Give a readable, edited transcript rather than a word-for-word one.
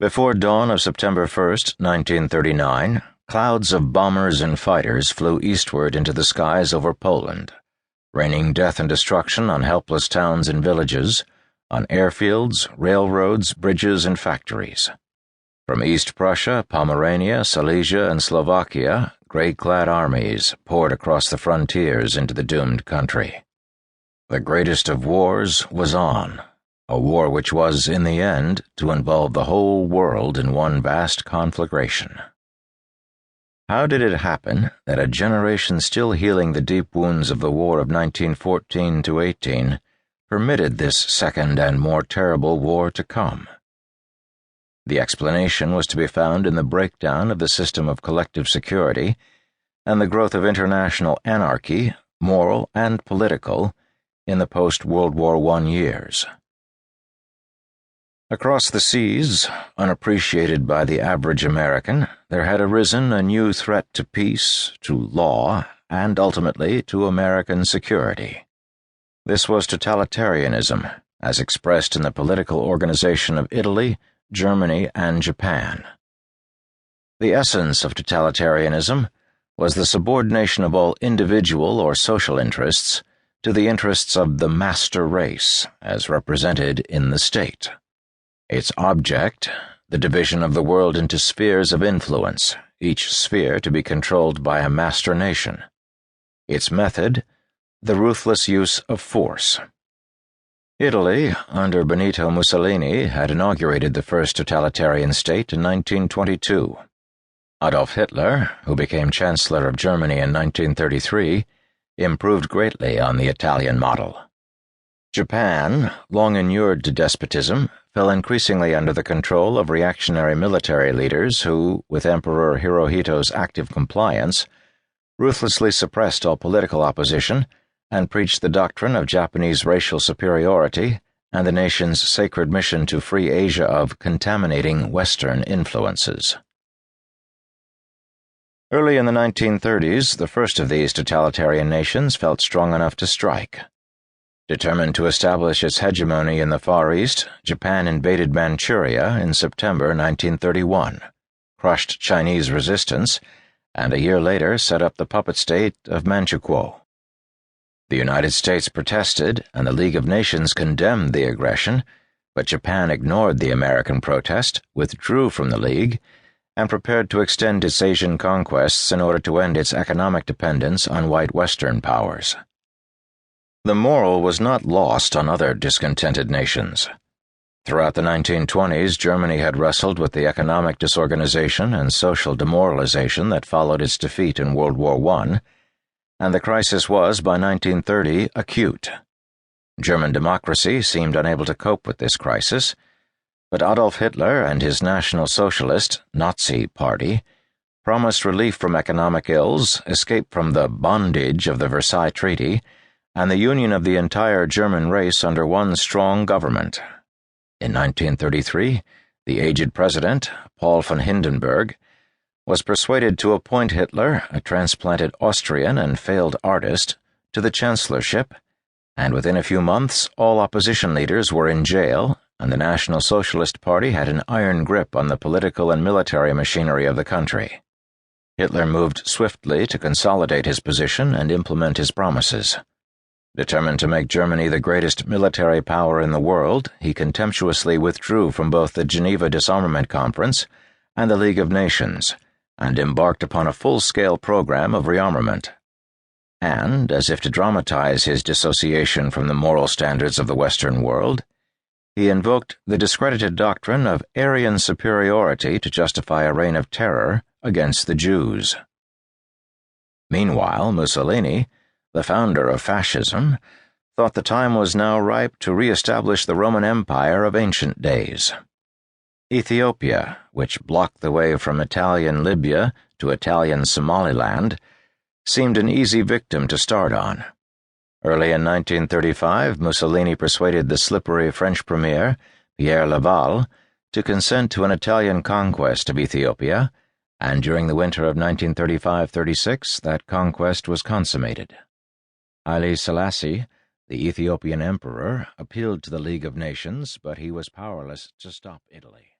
Before dawn of September 1st, 1939, clouds of bombers and fighters flew eastward into the skies over Poland, raining death and destruction on helpless towns and villages, on airfields, railroads, bridges, and factories. From East Prussia, Pomerania, Silesia, and Slovakia, gray-clad armies poured across the frontiers into the doomed country. The greatest of wars was on, a war which was, in the end, to involve the whole world in one vast conflagration. How did it happen that a generation still healing the deep wounds of the war of 1914–18 permitted this second and more terrible war to come? The explanation was to be found in the breakdown of the system of collective security and the growth of international anarchy, moral and political, in the post-World War I years. Across the seas, unappreciated by the average American, there had arisen a new threat to peace, to law, and ultimately to American security. This was totalitarianism, as expressed in the political organization of Italy, Germany, and Japan. The essence of totalitarianism was the subordination of all individual or social interests to the interests of the master race, as represented in the state. Its object, the division of the world into spheres of influence, each sphere to be controlled by a master nation. Its method, the ruthless use of force. Italy, under Benito Mussolini, had inaugurated the first totalitarian state in 1922. Adolf Hitler, who became Chancellor of Germany in 1933, improved greatly on the Italian model. Japan, long inured to despotism, fell increasingly under the control of reactionary military leaders who, with Emperor Hirohito's active compliance, ruthlessly suppressed all political opposition and preached the doctrine of Japanese racial superiority and the nation's sacred mission to free Asia of contaminating Western influences. Early in the 1930s, the first of these totalitarian nations felt strong enough to strike. Determined to establish its hegemony in the Far East, Japan invaded Manchuria in September 1931, crushed Chinese resistance, and a year later set up the puppet state of Manchukuo. The United States protested, and the League of Nations condemned the aggression, but Japan ignored the American protest, withdrew from the League, and prepared to extend its Asian conquests in order to end its economic dependence on white Western powers. The moral was not lost on other discontented nations. Throughout the 1920s, Germany had wrestled with the economic disorganization and social demoralization that followed its defeat in World War I, and the crisis was, by 1930, acute. German democracy seemed unable to cope with this crisis, but Adolf Hitler and his National Socialist, Nazi Party promised relief from economic ills, escape from the bondage of the Versailles Treaty, and the union of the entire German race under one strong government. In 1933, the aged president, Paul von Hindenburg, was persuaded to appoint Hitler, a transplanted Austrian and failed artist, to the chancellorship, and within a few months all opposition leaders were in jail, and the National Socialist Party had an iron grip on the political and military machinery of the country. Hitler moved swiftly to consolidate his position and implement his promises. Determined to make Germany the greatest military power in the world, he contemptuously withdrew from both the Geneva Disarmament Conference and the League of Nations, and embarked upon a full-scale program of rearmament. And, as if to dramatize his dissociation from the moral standards of the Western world, he invoked the discredited doctrine of Aryan superiority to justify a reign of terror against the Jews. Meanwhile, Mussolini, the founder of fascism, thought the time was now ripe to re-establish the Roman Empire of ancient days. Ethiopia, which blocked the way from Italian Libya to Italian Somaliland, seemed an easy victim to start on. Early in 1935, Mussolini persuaded the slippery French premier, Pierre Laval, to consent to an Italian conquest of Ethiopia, and during the winter of 1935–36 that conquest was consummated. Haile Selassie, the Ethiopian emperor, appealed to the League of Nations, but he was powerless to stop Italy.